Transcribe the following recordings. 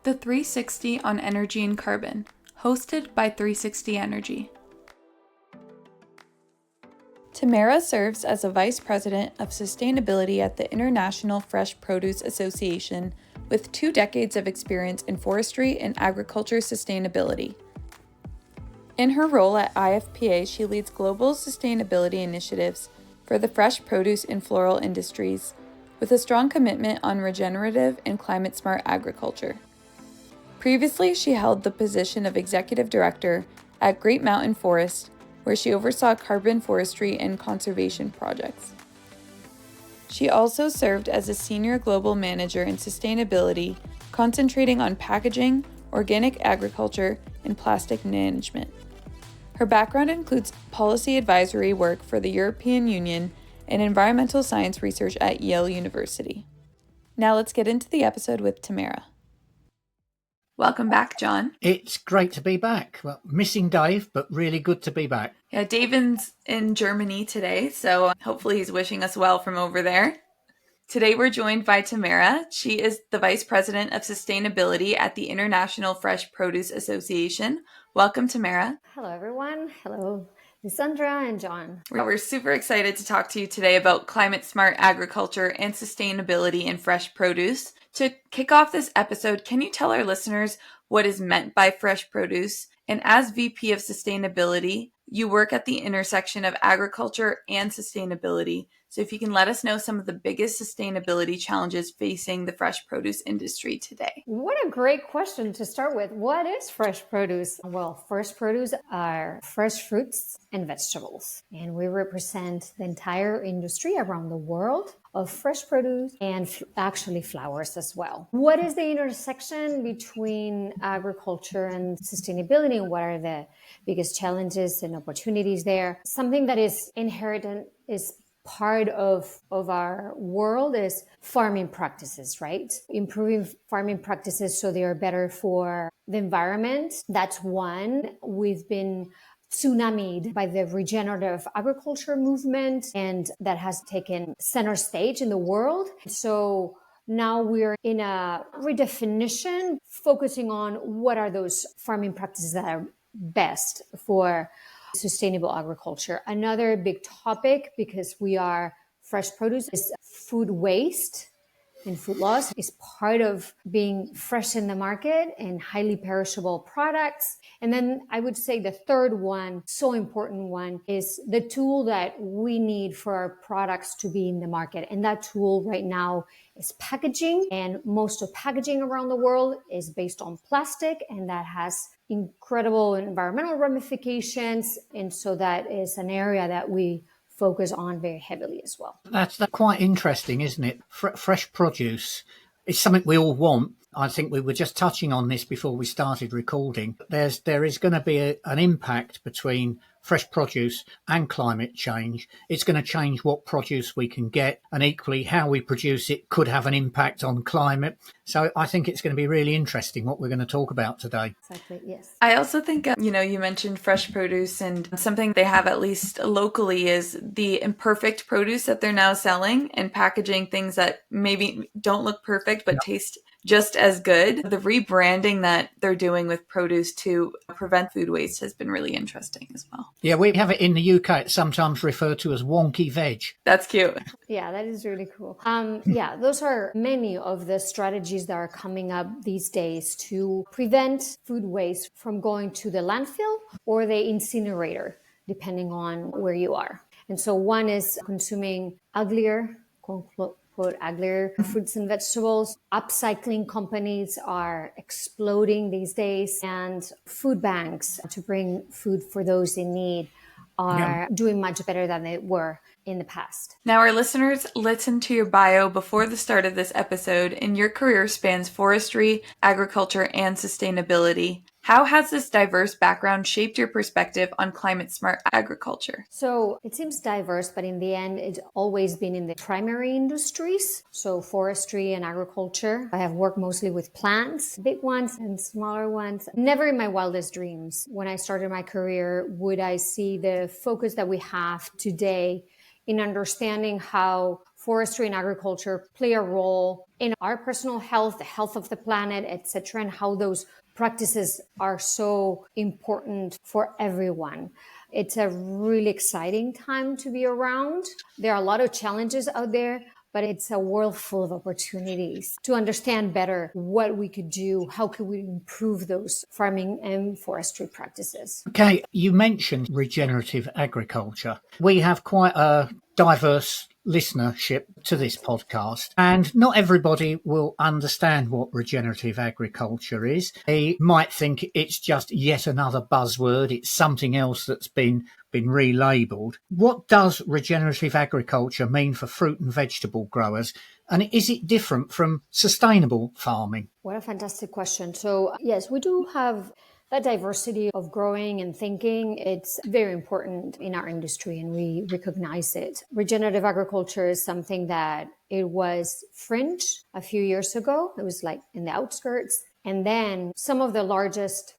The 360 on Energy and Carbon, hosted by 360 Energy. Tamara serves as a Vice President of Sustainability at the International Fresh Produce Association with 2 decades of experience in forestry and agriculture sustainability. In her role at IFPA, she leads global sustainability initiatives for the fresh produce and floral industries, with a strong commitment on regenerative and climate-smart agriculture. Previously, she held the position of Executive Director at Great Mountain Forest, where she oversaw carbon forestry and conservation projects. She also served as a Senior Global Manager in Sustainability, concentrating on packaging, organic agriculture, and plastic management. Her background includes policy advisory work for the European Union and environmental science research at Yale University. Now let's get into the episode with Tamara. Welcome back, John. It's great to be back. Well, missing Dave, but really good to be back. Yeah, David's in Germany today, so hopefully he's wishing us well from over there. Today we're joined by Tamara. She is the Vice President of Sustainability at the International Fresh Produce Association. Welcome, Tamara. Hello, everyone. Hello, Liandra and John. We're super excited to talk to you today about climate-smart agriculture and sustainability in fresh produce. To kick off this episode, can you tell our listeners what is meant by fresh produce? And as VP of Sustainability, you work at the intersection of agriculture and sustainability. So if you can let us know some of the biggest sustainability challenges facing the fresh produce industry today. What a great question to start with. What is fresh produce? Well, fresh produce are fresh fruits and vegetables. And we represent the entire industry around the world of fresh produce and actually flowers as well. What is the intersection between agriculture and sustainability, and what are the biggest challenges and opportunities there? Something that is inherent is part of our world is farming practices, right? Improving farming practices so they are better for the environment. That's one. We've been tsunamied by the regenerative agriculture movement, and that has taken center stage in the world. So now we're in a redefinition, focusing on what are those farming practices that are best for sustainable agriculture. Another big topic, because we are fresh produce, is food waste and food loss is part of being fresh in the market and highly perishable products. And then I would say the third one, so important one, is the tool that we need for our products to be in the market. And that tool right now is packaging. And most of packaging around the world is based on plastic, and that has incredible environmental ramifications. And so that is an area that we focus on very heavily as well. That's quite interesting, isn't it? Fresh produce is something we all want. I think we were just touching on this before we started recording. There is going to be an impact between fresh produce and climate change. It's going to change what produce we can get, and equally how we produce it could have an impact on climate. So I think it's going to be really interesting what we're going to talk about today. Exactly, yes. I also think, you mentioned fresh produce, and something they have at least locally is the imperfect produce that they're now selling and packaging things that maybe don't look perfect but taste just as good. The rebranding that they're doing with produce to prevent food waste has been really interesting as well. Yeah, we have it in the UK. It's sometimes referred to as wonky veg. That's cute. Yeah, that is really cool. Those are many of the strategies that are coming up these days to prevent food waste from going to the landfill or the incinerator, depending on where you are. And so one is consuming uglier, quote, uglier fruits and vegetables. Upcycling companies are exploding these days, and food banks to bring food for those in need are doing much better than they were in the past. Now, our listeners listened to your bio before the start of this episode, and your career spans forestry, agriculture, and sustainability. How has this diverse background shaped your perspective on climate-smart agriculture? So it seems diverse, but in the end, it's always been in the primary industries. So forestry and agriculture. I have worked mostly with plants, big ones and smaller ones. Never in my wildest dreams, when I started my career, would I see the focus that we have today in understanding how forestry and agriculture play a role in our personal health, the health of the planet, etc., and how those practices are so important for everyone. It's a really exciting time to be around. There are a lot of challenges out there, but it's a world full of opportunities to understand better what we could do, how could we improve those farming and forestry practices. Okay, you mentioned regenerative agriculture. We have quite a diverse listenership to this podcast, and not everybody will understand what regenerative agriculture is. They might think it's just yet another buzzword, it's something else that's been relabeled. What does regenerative agriculture mean for fruit and vegetable growers, and is it different from sustainable farming? What a fantastic question. So yes, we do have that diversity of growing and thinking. It's very important in our industry and we recognize it. Regenerative agriculture is something that it was fringe a few years ago. It was like in the outskirts. And then some of the largest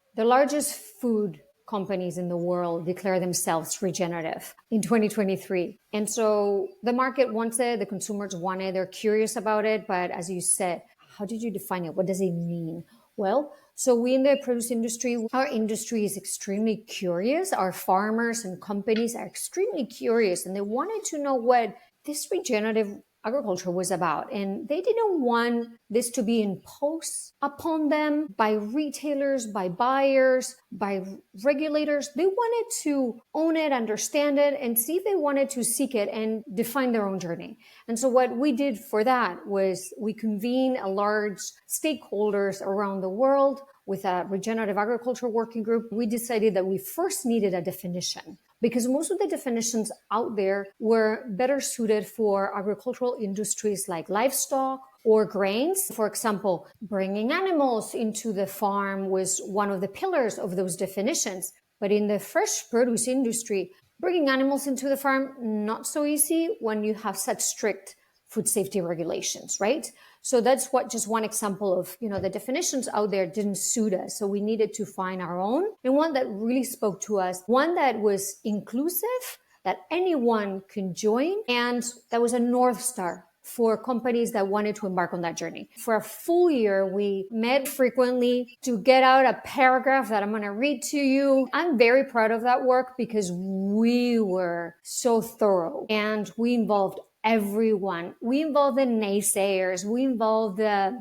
food companies in the world declare themselves regenerative in 2023. And so the market wants it, the consumers want it, they're curious about it. But as you said, how did you define it? What does it mean? Well, so we in the produce industry, our industry is extremely curious. Our farmers and companies are extremely curious and they wanted to know what this regenerative agriculture was about. And they didn't want this to be imposed upon them by retailers, by buyers, by regulators. They wanted to own it, understand it, and see if they wanted to seek it and define their own journey. And so what we did for that was we convened a large stakeholders around the world with a regenerative agriculture working group. We decided that we first needed a definition because most of the definitions out there were better suited for agricultural industries like livestock or grains. For example, bringing animals into the farm was one of the pillars of those definitions. But in the fresh produce industry, bringing animals into the farm, not so easy when you have such strict food safety regulations, right? So that's just one example of, the definitions out there didn't suit us. So we needed to find our own and one that really spoke to us, one that was inclusive, that anyone can join, and that was a North Star for companies that wanted to embark on that journey. For a full year, we met frequently to get out a paragraph that I'm going to read to you. I'm very proud of that work because we were so thorough and we involved everyone. We involved the naysayers. We involved the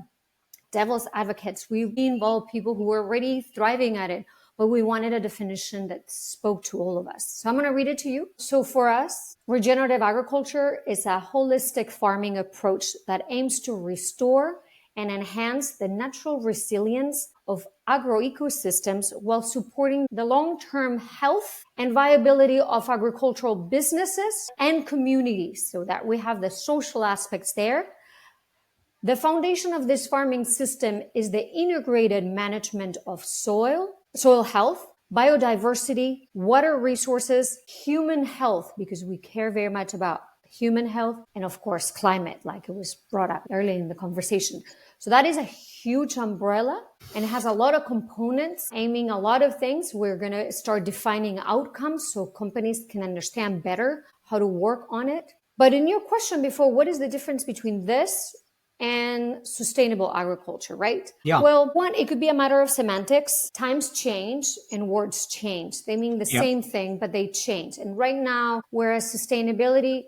devil's advocates. We involved people who were already thriving at it, but we wanted a definition that spoke to all of us. So I'm going to read it to you. So for us, regenerative agriculture is a holistic farming approach that aims to restore and enhance the natural resilience of agroecosystems while supporting the long-term health and viability of agricultural businesses and communities, so that we have the social aspects there. The foundation of this farming system is the integrated management of soil health, biodiversity, water resources, human health, because we care very much about human health, and of course, climate, like it was brought up earlier in the conversation. So that is a huge umbrella and it has a lot of components aiming a lot of things. We're going to start defining outcomes so companies can understand better how to work on it. But in your question before, what is the difference between this and sustainable agriculture, right? Yeah. Well, one, it could be a matter of semantics. Times change and words change. They mean the same thing, but they change. And right now, whereas sustainability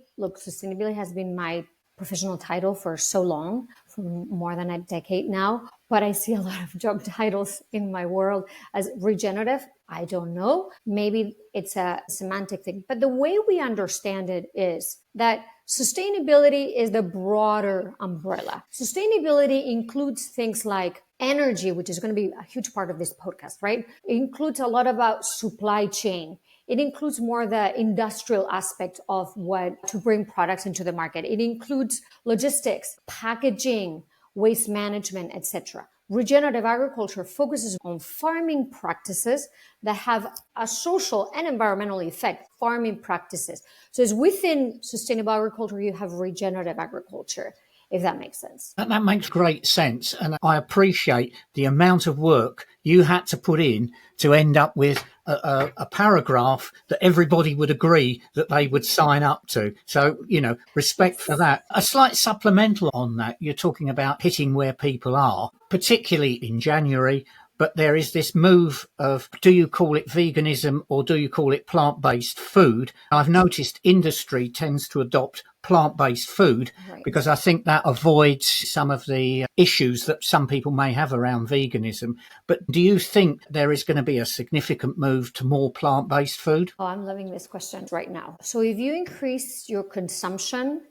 has been my professional title for so long, for more than a decade now, but I see a lot of job titles in my world as regenerative. I don't know. Maybe it's a semantic thing, but the way we understand it is that sustainability is the broader umbrella. Sustainability includes things like energy, which is going to be a huge part of this podcast, right? It includes a lot about supply chain. It includes more the industrial aspect of what to bring products into the market. It includes logistics, packaging, waste management, etc. Regenerative agriculture focuses on farming practices that have a social and environmental effect, farming practices. So it's within sustainable agriculture, you have regenerative agriculture, if that makes sense. That makes great sense. And I appreciate the amount of work you had to put in to end up with a paragraph that everybody would agree that they would sign up to. So, respect for that. A slight supplemental on that, you're talking about hitting where people are, particularly in January. But there is this move of, do you call it veganism or do you call it plant-based food? I've noticed industry tends to adopt plant-based food because I think that avoids some of the issues that some people may have around veganism. But do you think there is going to be a significant move to more plant-based food? Oh, I'm loving this question right now. So if you increase your consumption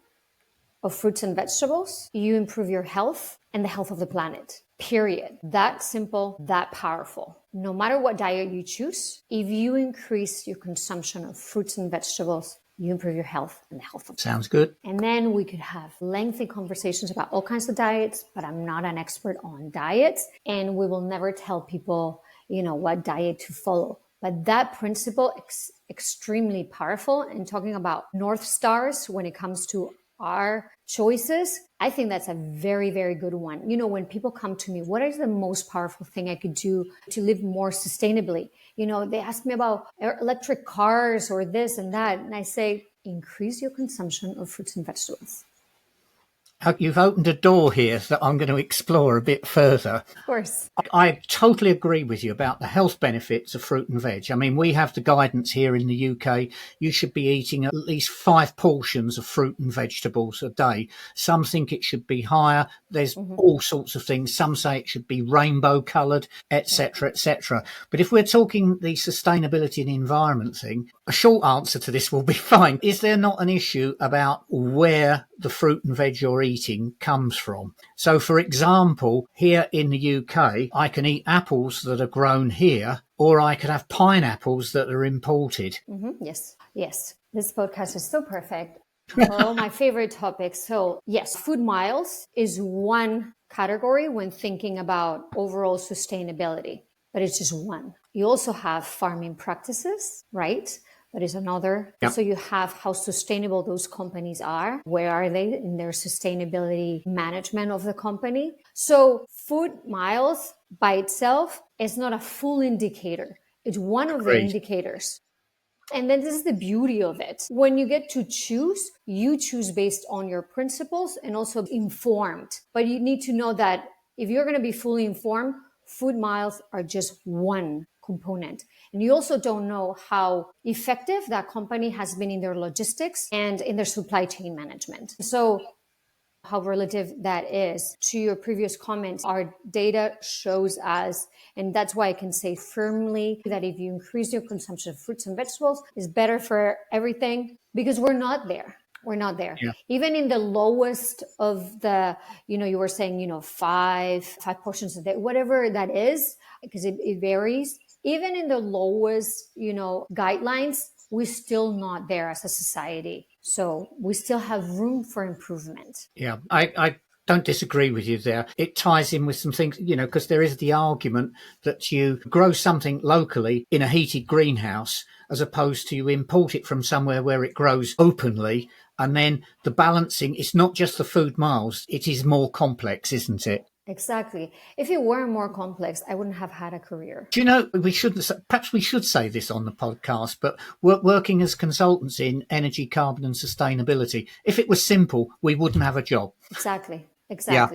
of fruits and vegetables, you improve your health and the health of the planet. Period. That simple, that powerful. No matter what diet you choose, if you increase your consumption of fruits and vegetables, you improve your health and the health of the planet. Sounds good. And then we could have lengthy conversations about all kinds of diets, but I'm not an expert on diets, and we will never tell people, what diet to follow. But that principle is extremely powerful. And talking about North Stars when it comes to our choices, I think that's a very, very good one. When people come to me, what is the most powerful thing I could do to live more sustainably? They ask me about electric cars or this and that. And I say, increase your consumption of fruits and vegetables. You've opened a door here that I'm going to explore a bit further. Of course. I totally agree with you about the health benefits of fruit and veg. I mean, we have the guidance here in the UK. You should be eating at least 5 portions of fruit and vegetables a day. Some think it should be higher. There's all sorts of things. Some say it should be rainbow coloured, etc., etc. But if we're talking the sustainability and environment thing, a short answer to this will be fine. Is there not an issue about where the fruit and veg you're eating comes from? So, for example, here in the UK, I can eat apples that are grown here, or I could have pineapples that are imported. Yes. This podcast is so perfect for all my favorite topics. So, yes, food miles is one category when thinking about overall sustainability, but it's just one. You also have farming practices, right? That is another. Yep. So you have how sustainable those companies are. Where are they in their sustainability management of the company? So food miles by itself is not a full indicator. It's one of the indicators. And then this is the beauty of it. When you get to choose, you choose based on your principles and also informed. But you need to know that if you're going to be fully informed, food miles are just one component. And you also don't know how effective that company has been in their logistics and in their supply chain management. So how relative that is to your previous comments, our data shows us, and that's why I can say firmly that if you increase your consumption of fruits and vegetables, it's better for everything, because we're not there. We're not there. Yeah. Even in the lowest of the, you were saying, 5 portions a day, whatever that is, because it varies. Even in the lowest, guidelines, we're still not there as a society. So we still have room for improvement. Yeah, I don't disagree with you there. It ties in with some things, because there is the argument that you grow something locally in a heated greenhouse as opposed to you import it from somewhere where it grows openly. And then the balancing, it's not just the food miles, it is more complex, isn't it? Exactly. If it were more complex, I wouldn't have had a career. Do you know, perhaps we should say this on the podcast, but working as consultants in energy, carbon and sustainability, if it was simple, we wouldn't have a job. Exactly. Yeah.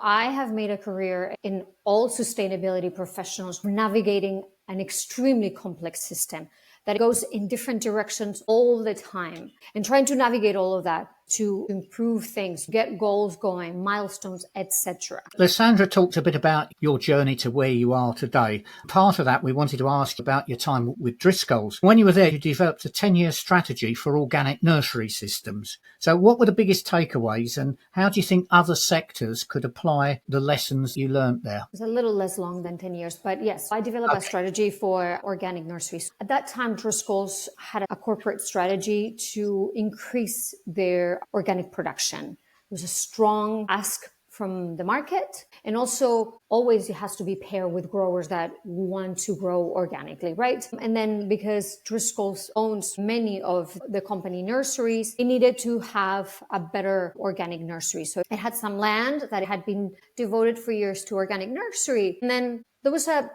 I have made a career in all sustainability professionals navigating an extremely complex system that goes in different directions all the time, and trying to navigate all of that to improve things, get goals going, milestones, etc. Liandra talked a bit about your journey to where you are today. Part of that, we wanted to ask about your time with Driscoll's. When you were there, you developed a 10-year strategy for organic nursery systems. So what were the biggest takeaways, and how do you think other sectors could apply the lessons you learned there? It's a little less long than 10 years, but yes, I developed a strategy for organic nurseries. At that time, Driscoll's had a corporate strategy to increase their organic production. It was a strong ask from the market, and also always it has to be paired with growers that want to grow organically, right? And then because Driscoll's owns many of the company nurseries, it needed to have a better organic nursery. So it had some land that had been devoted for years to organic nursery. And then there was a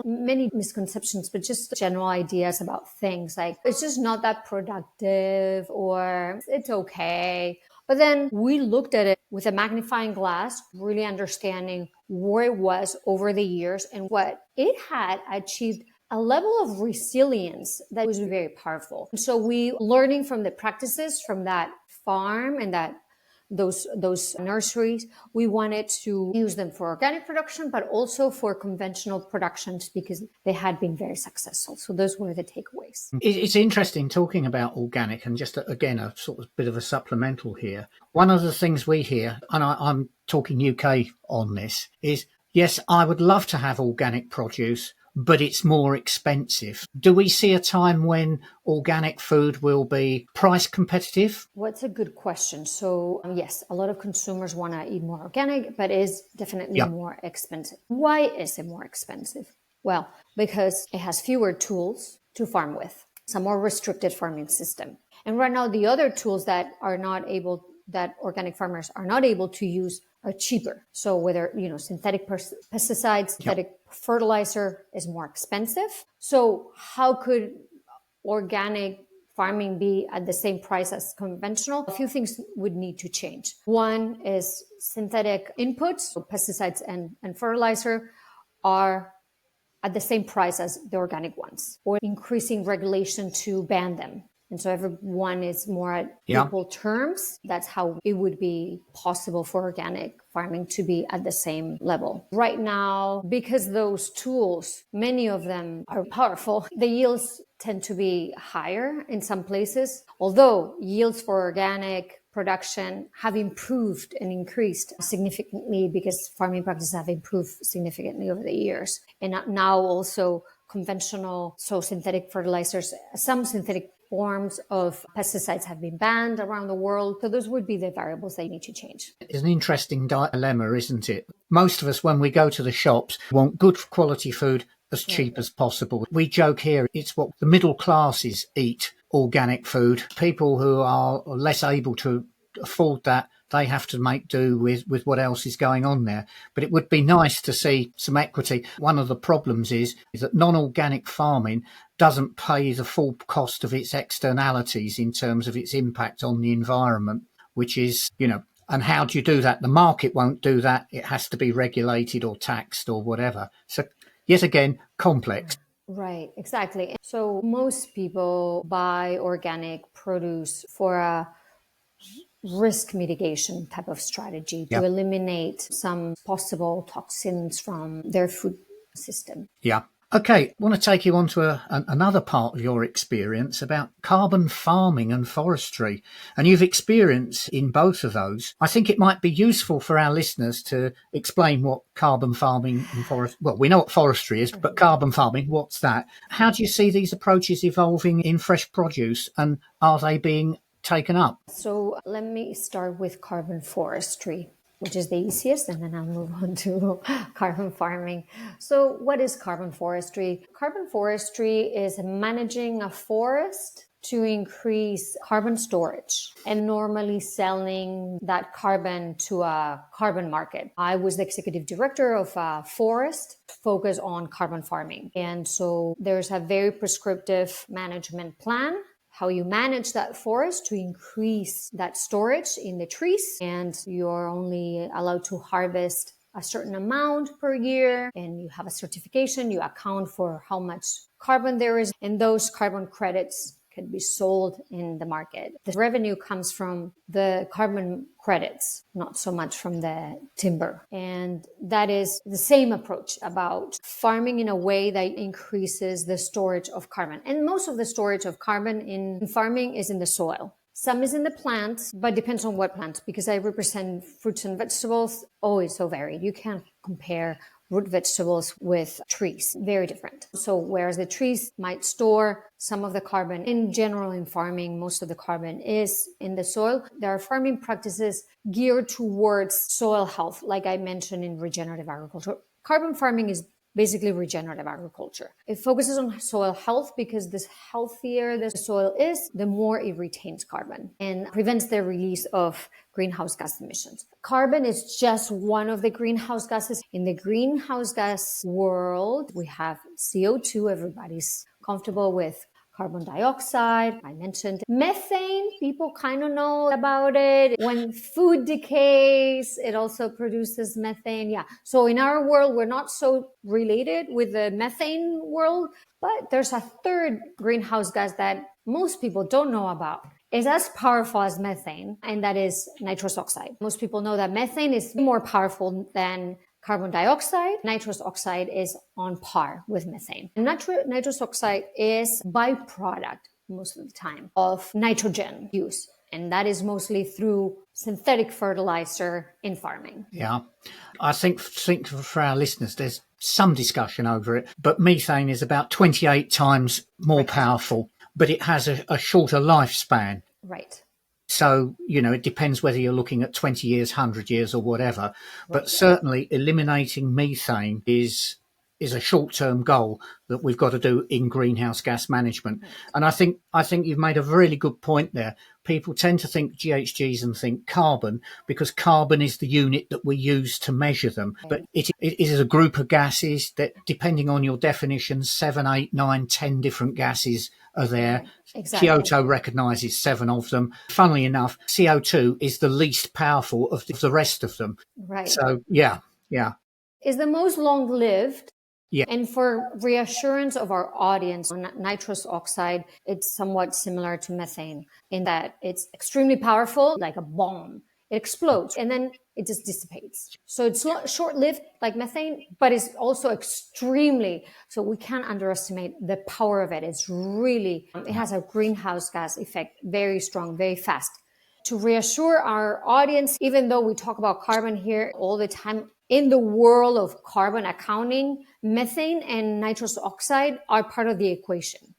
many misconceptions, but just general ideas about things like it's just not that productive or it's okay. But then we looked at it with a magnifying glass, really understanding where it was over the years and what it had achieved a level of resilience that was very powerful. And so we learning from the practices from that farm and those nurseries, we wanted to use them for organic production, but also for conventional productions because they had been very successful. So those were the takeaways. It's interesting talking about organic, and just again, a sort of bit of a supplemental here. One of the things we hear, and I'm talking UK on this, is yes, I would love to have organic produce, but it's more expensive. Do we see a time when organic food will be price competitive? Well, it's a good question. So yes, a lot of consumers want to eat more organic, but it's definitely more expensive. Why is it more expensive? Well, because it has fewer tools to farm with. It's a more restricted farming system. And right now, the other tools that organic farmers are not able to use are cheaper. So whether, synthetic pesticides, synthetic fertilizer is more expensive. So how could organic farming be at the same price as conventional? A few things would need to change. One is synthetic inputs, so pesticides and fertilizer are at the same price as the organic ones, or increasing regulation to ban them. And so everyone is more at equal terms. That's how it would be possible for organic farming to be at the same level. Right now, because those tools, many of them are powerful, the yields tend to be higher in some places, although yields for organic production have improved and increased significantly because farming practices have improved significantly over the years. And now also conventional, so synthetic fertilizers, some synthetic forms of pesticides have been banned around the world. So those would be the variables that you need to change. It's an interesting dilemma, isn't it? Most of us, when we go to the shops, want good quality food as cheap as possible. We joke here, it's what the middle classes eat, organic food. People who are less able to afford that, they have to make do with what else is going on there. But it would be nice to see some equity. One of the problems is that non-organic farming doesn't pay the full cost of its externalities in terms of its impact on the environment, which is, and how do you do that? The market won't do that. It has to be regulated or taxed or whatever. So yet again, complex. Right, exactly. So most people buy organic produce for a risk mitigation type of strategy to eliminate some possible toxins from their food system. Yeah. Okay, I want to take you on to another part of your experience about carbon farming and forestry. And you've experience in both of those. I think it might be useful for our listeners to explain what carbon farming and forestry, well, we know what forestry is, but carbon farming, what's that? How do you see these approaches evolving in fresh produce, and are they being taken up? So let me start with carbon forestry, which is the easiest, and then I'll move on to carbon farming. So what is carbon forestry? Carbon forestry is managing a forest to increase carbon storage and normally selling that carbon to a carbon market. I was the executive director of a forest focused on carbon farming. And so there's a very prescriptive management plan, how you manage that forest to increase that storage in the trees. And you're only allowed to harvest a certain amount per year, and you have a certification, you account for how much carbon there is, and those carbon credits can be sold in the market. The revenue comes from the carbon credits, not so much from the timber. And that is the same approach about farming in a way that increases the storage of carbon. And most of the storage of carbon in farming is in the soil. Some is in the plants, but depends on what plant, because I represent fruits and vegetables. Oh, it's so varied. You can't compare root vegetables with trees. Very different. So whereas the trees might store some of the carbon, in general in farming, most of the carbon is in the soil. There are farming practices geared towards soil health, like I mentioned in regenerative agriculture. Carbon farming is basically regenerative agriculture. It focuses on soil health because the healthier the soil is, the more it retains carbon and prevents the release of greenhouse gas emissions. Carbon is just one of the greenhouse gases. In the greenhouse gas world, we have CO2. Everybody's comfortable with carbon dioxide. I mentioned methane. People kind of know about it. When food decays, it also produces methane. Yeah. So in our world, we're not so related with the methane world, but there's a third greenhouse gas that most people don't know about. It's as powerful as methane, and that is nitrous oxide. Most people know that methane is more powerful than carbon dioxide. Nitrous oxide is on par with methane. Nitrous oxide is byproduct most of the time of nitrogen use. And that is mostly through synthetic fertilizer in farming. Yeah. I think for our listeners, there's some discussion over it, but methane is about 28 times more powerful, but it has a shorter lifespan. Right. So, it depends whether you're looking at 20 years, 100 years or whatever. But certainly eliminating methane is a short-term goal that we've got to do in greenhouse gas management. And I think you've made a really good point there. People tend to think GHGs and think carbon because carbon is the unit that we use to measure them. But it is a group of gases that, depending on your definition, 7, 8, 9, 10 different gases are there. Exactly. Kyoto recognises 7 of them. Funnily enough, CO2 is the least powerful of the rest of them. Right. So, yeah. Is the most long-lived. Yeah. And for reassurance of our audience, nitrous oxide, it's somewhat similar to methane in that it's extremely powerful, like a bomb. It explodes and then it just dissipates. So it's not short-lived like methane, but it's also extremely, so we can't underestimate the power of it. It's really, it has a greenhouse gas effect, very strong, very fast. To reassure our audience, even though we talk about carbon here all the time, in the world of carbon accounting, methane and nitrous oxide are part of the equation.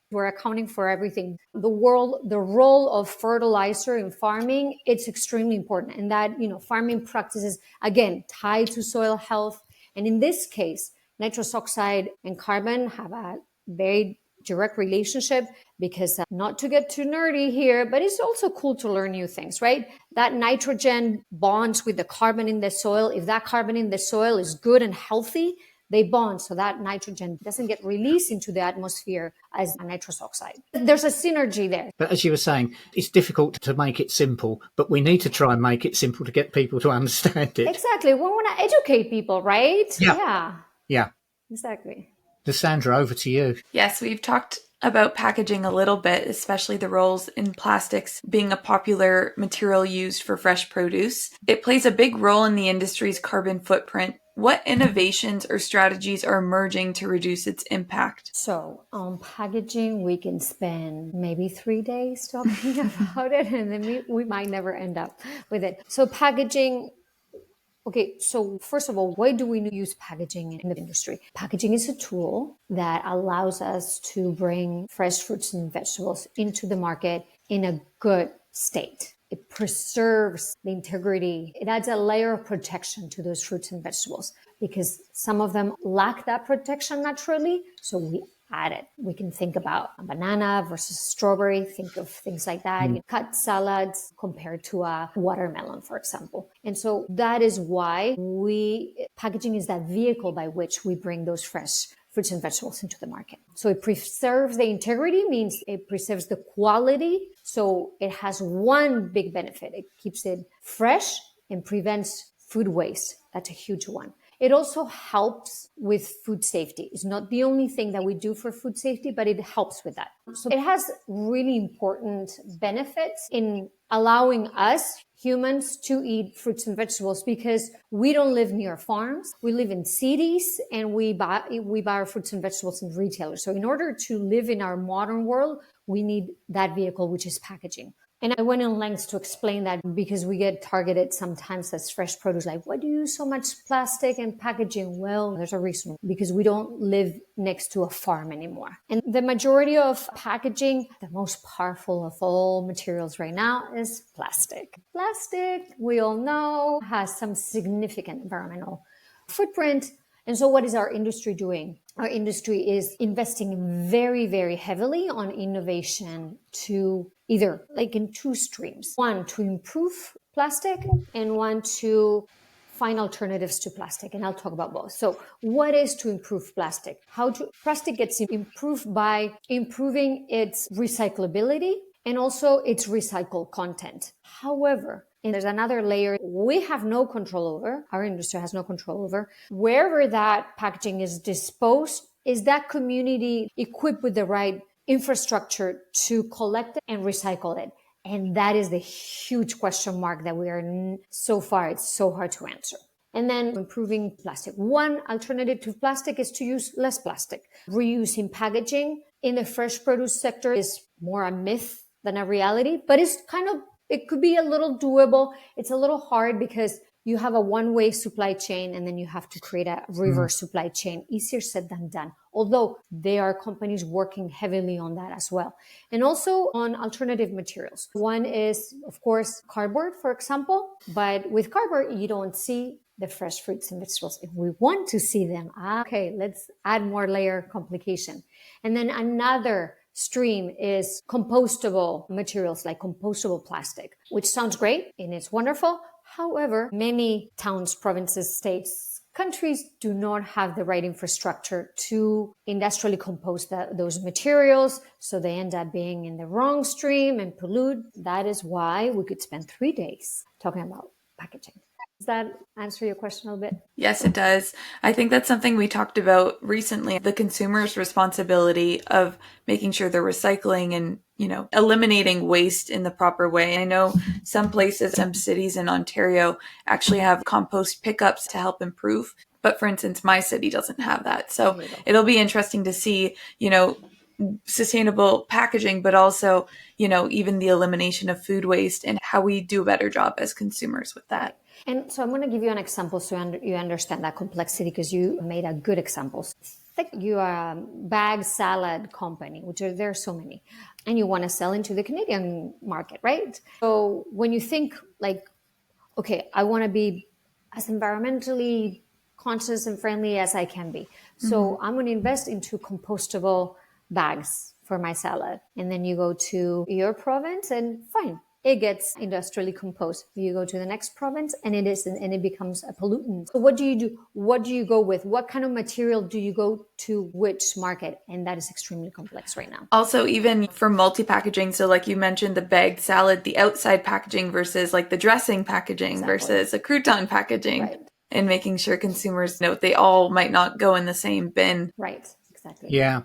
We're accounting for everything. The role of fertilizer in farming, it's extremely important. And that, farming practices, again, tied to soil health. And in this case, nitrous oxide and carbon have a very direct relationship because not to get too nerdy here, but it's also cool to learn new things, right? That nitrogen bonds with the carbon in the soil. If that carbon in the soil is good and healthy, they bond so that nitrogen doesn't get released into the atmosphere as a nitrous oxide. There's a synergy there. But as you were saying, it's difficult to make it simple, but we need to try and make it simple to get people to understand it. Exactly. We want to educate people, right? Yeah. Exactly. Lysandra, over to you. Yes, we've talked about packaging a little bit, especially the roles in plastics being a popular material used for fresh produce. It plays a big role in the industry's carbon footprint. What innovations or strategies are emerging to reduce its impact? So on packaging, we can spend maybe 3 days talking about it, and then we might never end up with it. So packaging. Okay, so first of all, why do we use packaging in the industry? Packaging is a tool that allows us to bring fresh fruits and vegetables into the market in a good state. It preserves the integrity. It adds a layer of protection to those fruits and vegetables because some of them lack that protection naturally. So we add it. We can think about a banana versus a strawberry. Think of things like that. You cut salads compared to a watermelon, for example. And so that is why packaging is that vehicle by which we bring those fresh fruits and vegetables into the market. So it preserves the integrity, means it preserves the quality. So it has one big benefit. It keeps it fresh and prevents food waste. That's a huge one. It also helps with food safety. It's not the only thing that we do for food safety, but it helps with that. So it has really important benefits in allowing us humans to eat fruits and vegetables because we don't live near farms. We live in cities and we buy our fruits and vegetables in retailers. So in order to live in our modern world, we need that vehicle, which is packaging. And I went in lengths to explain that because we get targeted sometimes as fresh produce, like, why do you use so much plastic and packaging? Well, there's a reason, because we don't live next to a farm anymore. And the majority of packaging, the most powerful of all materials right now, is plastic. Plastic, we all know, has some significant environmental footprint. And so what is our industry doing? Our industry is investing very, very heavily on innovation to either like in two streams. One, to improve plastic, and one to find alternatives to plastic. And I'll talk about both. So what is to improve plastic? Plastic gets improved by improving its recyclability and also its recycled content. However, and there's another layer we have no control over, our industry has no control over. Wherever that packaging is disposed, is that community equipped with the right infrastructure to collect it and recycle it? And that is the huge question mark that we are so far, it's so hard to answer. And then improving plastic. One alternative to plastic is to use less plastic. Reusing packaging in the fresh produce sector is more a myth than a reality, but it could be a little doable. It's a little hard because you have a one-way supply chain and then you have to create a reverse supply chain. Easier said than done. Although there are companies working heavily on that as well. And also on alternative materials. One is, of course, cardboard, for example. But with cardboard, you don't see the fresh fruits and vegetables. If we want to see them, okay, let's add more layer complication. And then another stream is compostable materials like compostable plastic, which sounds great and it's wonderful. However, many towns, provinces, states, countries do not have the right infrastructure to industrially compost those materials. So they end up being in the wrong stream and pollute. That is why we could spend 3 days talking about packaging. Does that answer your question a little bit? Yes, it does. I think that's something we talked about recently, the consumer's responsibility of making sure they're recycling and, eliminating waste in the proper way. I know some places, some cities in Ontario actually have compost pickups to help improve. But for instance, my city doesn't have that. So it'll be interesting to see, sustainable packaging, but also, even the elimination of food waste and how we do a better job as consumers with that. And so I'm going to give you an example so you understand that complexity, because you made a good example. Think you are a bag salad company, which there are so many, and you want to sell into the Canadian market, right? So when you think like, okay, I want to be as environmentally conscious and friendly as I can be. So I'm going to invest into compostable bags for my salad. And then you go to your province and fine, it gets industrially composed. You go to the next province and it becomes a pollutant. So what do you do? What do you go with? What kind of material do you go to which market? And that is extremely complex right now. Also, even for multi-packaging, so like you mentioned, the bagged salad, the outside packaging versus like the dressing packaging versus a crouton packaging. Right. And making sure consumers know they all might not go in the same bin. Right. Exactly. Yeah.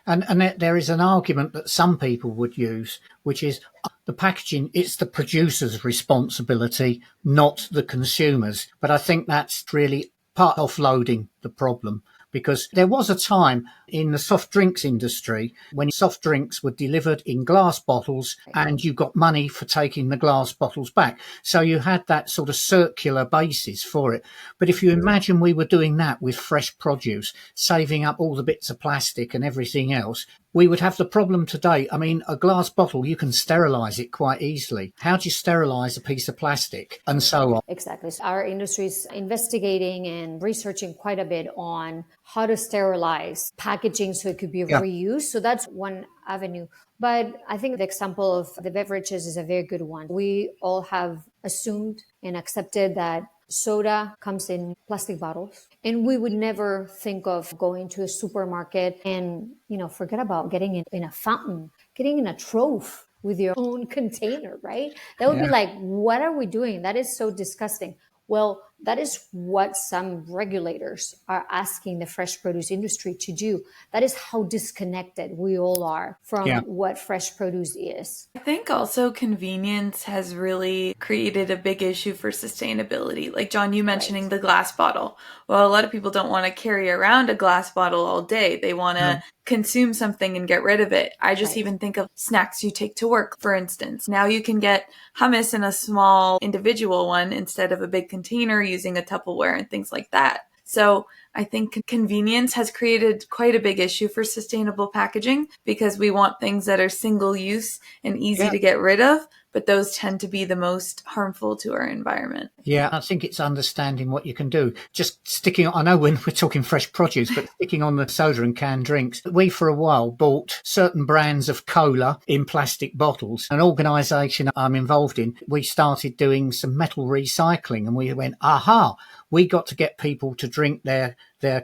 And there is an argument that some people would use, which is the packaging, it's the producer's responsibility, not the consumer's. But I think that's really part of offloading the problem, because there was a time in the soft drinks industry when soft drinks were delivered in glass bottles and you got money for taking the glass bottles back. So you had that sort of circular basis for it. But if you imagine we were doing that with fresh produce, saving up all the bits of plastic and everything else, we would have the problem today. I mean, a glass bottle, you can sterilize it quite easily. How do you sterilize a piece of plastic and so on? Exactly. So our industry is investigating and researching quite a bit on how to sterilize packaging so it could be reused. So that's one avenue. But I think the example of the beverages is a very good one. We all have assumed and accepted that soda comes in plastic bottles. And we would never think of going to a supermarket and, forget about getting it in a fountain, getting in a trove with your own container, right? That would be like, what are we doing? That is so disgusting. Well, that is what some regulators are asking the fresh produce industry to do. That is how disconnected we all are from what fresh produce is. I think also convenience has really created a big issue for sustainability. Like John, you mentioning the glass bottle. Well, a lot of people don't want to carry around a glass bottle all day. They want to consume something and get rid of it. I just even think of snacks you take to work, for instance. Now you can get hummus in a small individual one instead of a big container using a Tupperware and things like that. So I think convenience has created quite a big issue for sustainable packaging because we want things that are single use and easy to get rid of. but those tend to be the most harmful to our environment. Yeah, I think it's understanding what you can do. Just sticking, I know when we're talking fresh produce, but sticking on the soda and canned drinks. We, for a while, bought certain brands of cola in plastic bottles. An organisation I'm involved in, we started doing some metal recycling, and we went, aha, we got to get people to drink their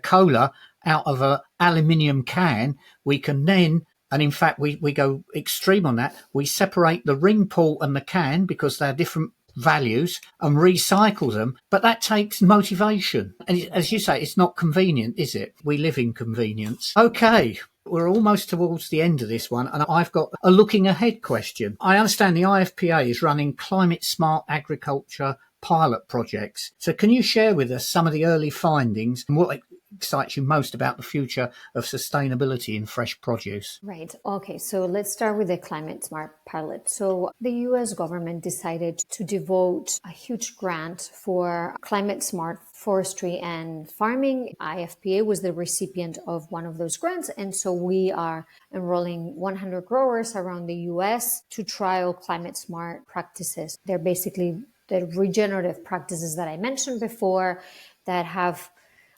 cola out of an aluminium can. We can then, and in fact, we go extreme on that. We separate the ring pull and the can because they're different values and recycle them. But that takes motivation. And as you say, it's not convenient, is it? We live in convenience. Okay. We're almost towards the end of this one, and I've got a looking ahead question. I understand the IFPA is running climate smart agriculture pilot projects. So can you share with us some of the early findings and what excites you most about the future of sustainability in fresh produce? Right. Okay. So let's start with the climate smart pilot. So the US government decided to devote a huge grant for climate smart forestry and farming. IFPA was the recipient of one of those grants. And so we are enrolling 100 growers around the US to trial climate smart practices. They're basically the regenerative practices that I mentioned before that have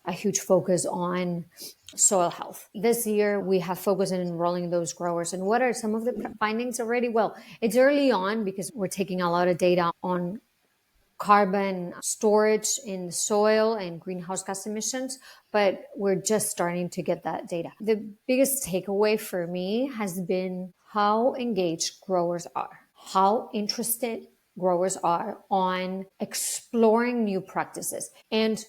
a huge focus on soil health. This year, we have focused on enrolling those growers. And what are some of the findings already? Well, it's early on because we're taking a lot of data on carbon storage in the soil and greenhouse gas emissions, but we're just starting to get that data. The biggest takeaway for me has been how engaged growers are, how interested growers are on exploring new practices. And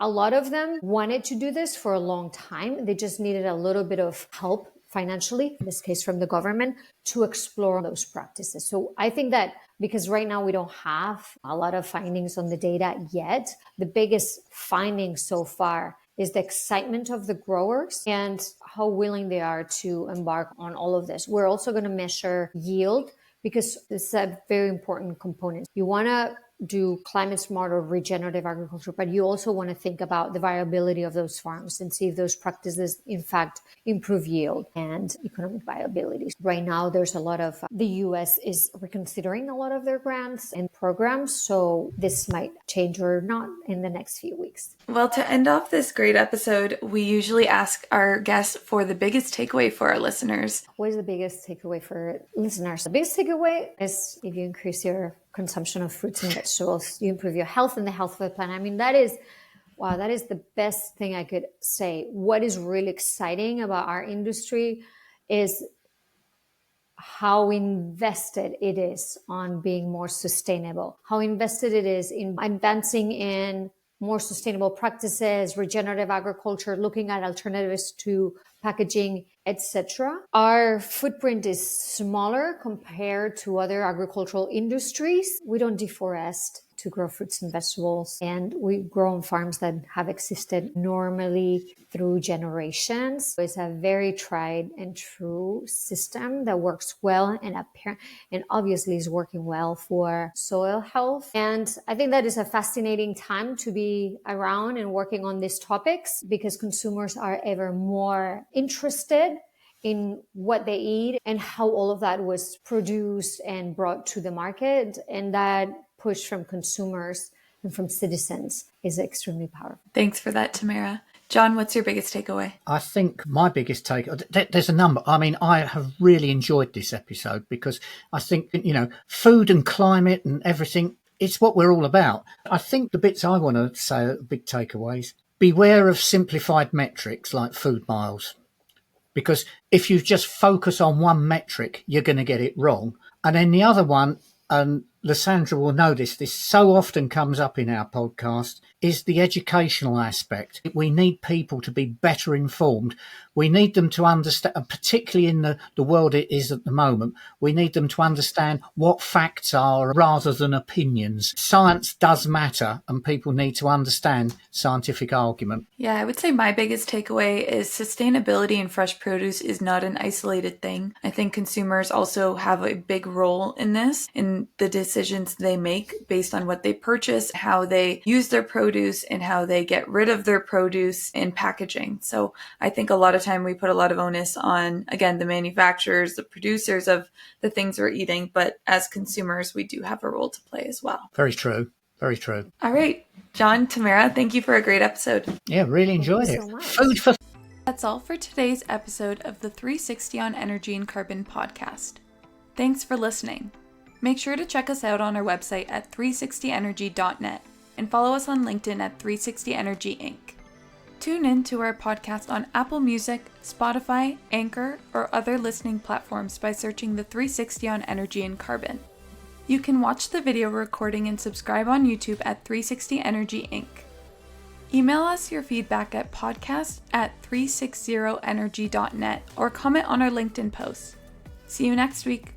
a lot of them wanted to do this for a long time. They just needed a little bit of help financially, in this case from the government, to explore those practices. So I think that because right now we don't have a lot of findings on the data yet, the biggest finding so far is the excitement of the growers and how willing they are to embark on all of this. We're also going to measure yield because this is a very important component. You want to do climate smart or regenerative agriculture, but you also want to think about the viability of those farms and see if those practices, in fact, improve yield and economic viability. Right now, there's a lot of, the US is reconsidering a lot of their grants and programs, so this might change or not in the next few weeks. Well, to end off this great episode, we usually ask our guests for the biggest takeaway for our listeners. What is the biggest takeaway for listeners? The biggest takeaway is if you increase your consumption of fruits and vegetables, you improve your health and the health of the planet. I mean, that is the best thing I could say. What is really exciting about our industry is how invested it is on being more sustainable, how invested it is in advancing in more sustainable practices, regenerative agriculture, looking at alternatives to packaging, etc. Our footprint is smaller compared to other agricultural industries. We don't deforest to grow fruits and vegetables, and we grow on farms that have existed normally through generations. It's a very tried and true system that works well and obviously is working well for soil health. And I think that is a fascinating time to be around and working on these topics because consumers are ever more interested in what they eat and how all of that was produced and brought to the market. And that push from consumers and from citizens is extremely powerful. Thanks for that, Tamara. John, what's your biggest takeaway? I think my biggest there's a number. I mean, I have really enjoyed this episode because I think, food and climate and everything, it's what we're all about. I think the bits I want to say are big takeaways. Beware of simplified metrics like food miles. Because if you just focus on one metric, you're going to get it wrong. And then the other one, and Lysandra will know this so often comes up in our podcast, is the educational aspect. We need people to be better informed. We need them to understand, particularly in the world it is at the moment, we need them to understand what facts are rather than opinions. Science does matter and people need to understand scientific argument. Yeah, I would say my biggest takeaway is sustainability in fresh produce is not an isolated thing. I think consumers also have a big role in this, in the decisions they make based on what they purchase, how they use their produce, produce and how they get rid of their produce in packaging. So I think a lot of time we put a lot of onus on, again, the manufacturers, the producers of the things we're eating, but as consumers, we do have a role to play as well. Very true. Very true. All right, John, Tamara, thank you for a great episode. Yeah, really enjoyed Thank it. you so much. Food for That's all for today's episode of the 360 on Energy and Carbon podcast. Thanks for listening. Make sure to check us out on our website at 360energy.net and follow us on LinkedIn at 360energy Inc. Tune in to our podcast on Apple Music, Spotify, Anchor, or other listening platforms by searching the 360 on Energy and Carbon. You can watch the video recording and subscribe on YouTube at 360 Energy Inc. Email us your feedback at podcast@360energy.net or comment on our LinkedIn posts. See you next week.